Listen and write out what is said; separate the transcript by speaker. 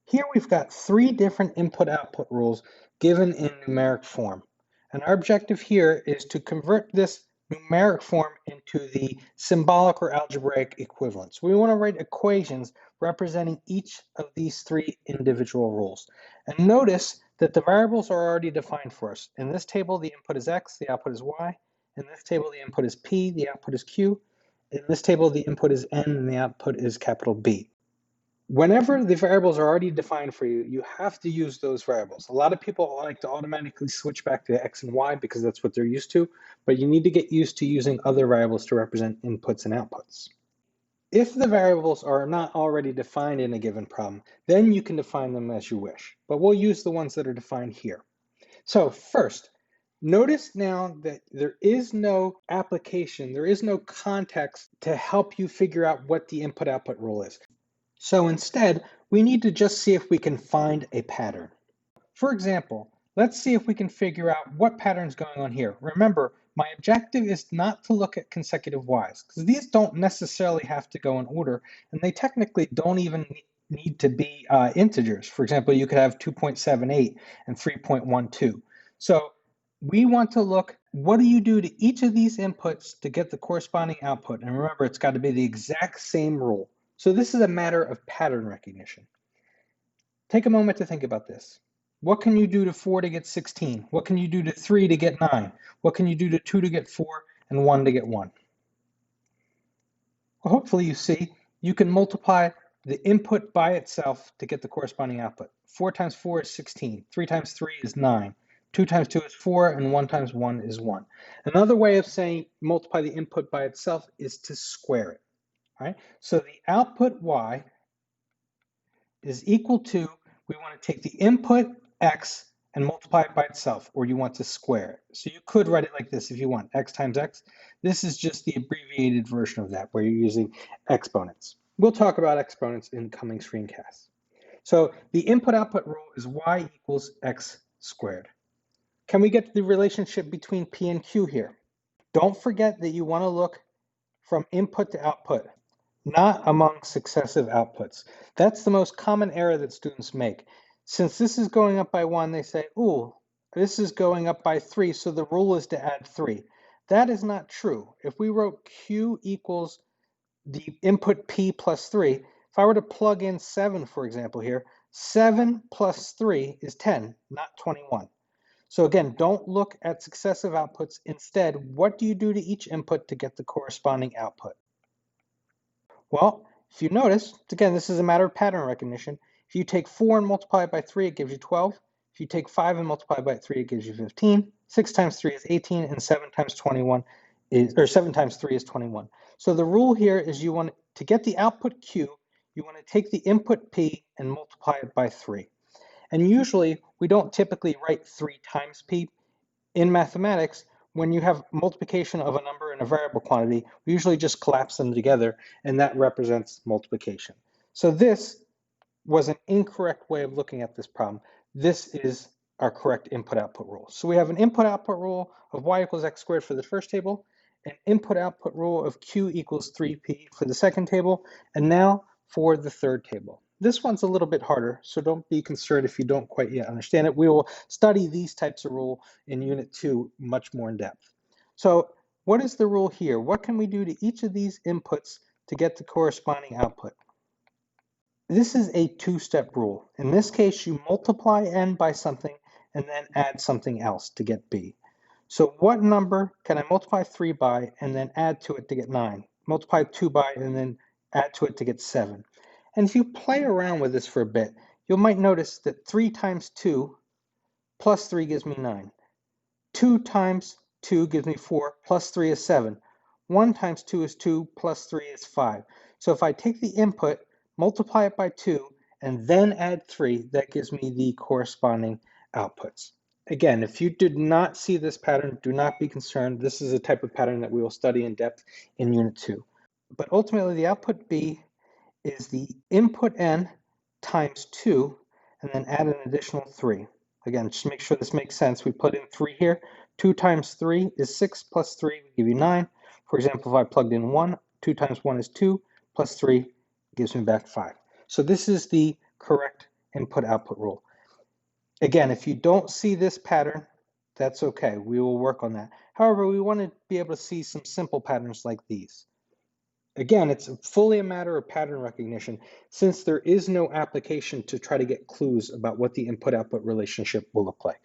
Speaker 1: Here we've got three different input-output rules given in numeric form. And our objective here is to convert this numeric form into the symbolic or algebraic equivalents. We want to write equations representing each of these three individual rules. And notice that the variables are already defined for us. In this table, the input is x, the output is y. In this table, the input is p, the output is q. In this table, the input is n, and the output is capital B. Whenever the variables are already defined for you, you have to use those variables. A lot of people like to automatically switch back to x and y because that's what they're used to, but you need to get used to using other variables to represent inputs and outputs. If the variables are not already defined in a given problem, then you can define them as you wish, but we'll use the ones that are defined here. So first, notice now that there is no application, there is no context to help you figure out what the input-output rule is. So instead, we need to just see if we can find a pattern. For example, let's see if we can figure out what pattern's going on here. Remember, my objective is not to look at consecutive y's, because these don't necessarily have to go in order, and they technically don't even need to be integers. For example, you could have 2.78 and 3.12. So we want to look, what do you do to each of these inputs to get the corresponding output? And remember, it's got to be the exact same rule. So this is a matter of pattern recognition. Take a moment to think about this. What can you do to 4 to get 16? What can you do to 3 to get 9? What can you do to 2 to get 4 and 1 to get 1? Well, hopefully you see you can multiply the input by itself to get the corresponding output. 4 times 4 is 16. 3 times 3 is 9. 2 times 2 is 4, and 1 times 1 is 1. Another way of saying multiply the input by itself is to square it. All right? So the output y is equal to, we want to take the input x and multiply it by itself, or you want to square it. So you could write it like this if you want, x times x. This is just the abbreviated version of that, where you're using exponents. We'll talk about exponents in coming screencasts. So the input-output rule is y equals x squared. Can we get the relationship between p and q here? Don't forget that you want to look from input to output, not among successive outputs. That's the most common error that students make. Since this is going up by 1, they say, ooh, this is going up by 3, so the rule is to add 3. That is not true. If we wrote q equals the input p plus 3, if I were to plug in 7, for example here, 7 plus 3 is 10, not 21. So again, don't look at successive outputs. Instead, what do you do to each input to get the corresponding output? Well, if you notice, again, this is a matter of pattern recognition. If you take 4 and multiply it by 3, it gives you 12. If you take 5 and multiply by 3, it gives you 15. 6 times 3 is 18, and 7 times 21 is, or 7 times 3 is 21. So the rule here is you want to get the output Q, you want to take the input P and multiply it by 3. And usually, we don't typically write 3 times P. In mathematics, when you have multiplication of a number and a variable quantity, we usually just collapse them together, and that represents multiplication. So this was an incorrect way of looking at this problem. This is our correct input-output rule. So we have an input-output rule of y equals x squared for the first table, an input-output rule of q equals 3p for the second table, and now for the third table. This one's a little bit harder, so don't be concerned if you don't quite yet understand it. We will study these types of rule in Unit 2 much more in depth. So what is the rule here? What can we do to each of these inputs to get the corresponding output? This is a two-step rule. In this case, you multiply n by something and then add something else to get b. So what number can I multiply 3 by and then add to it to get 9? Multiply 2 by and then add to it to get 7. And if you play around with this for a bit, you might notice that 3 times 2 plus 3 gives me 9. 2 times 2 gives me 4, plus 3 is 7. 1 times 2 is 2, plus 3 is 5. So if I take the input, multiply it by 2, and then add 3, that gives me the corresponding outputs. Again, if you did not see this pattern, do not be concerned. This is a type of pattern that we will study in depth in Unit 2. But ultimately, the output B is the input n times 2, and then add an additional 3. Again, just make sure this makes sense. We put in 3 here. 2 times 3 is 6, plus 3 will give you 9. For example, if I plugged in 1, 2 times 1 is 2, plus 3 gives me back 5. So this is the correct input-output rule. Again, if you don't see this pattern, that's okay. We will work on that. However, we want to be able to see some simple patterns like these. Again, it's fully a matter of pattern recognition since there is no application to try to get clues about what the input-output relationship will look like.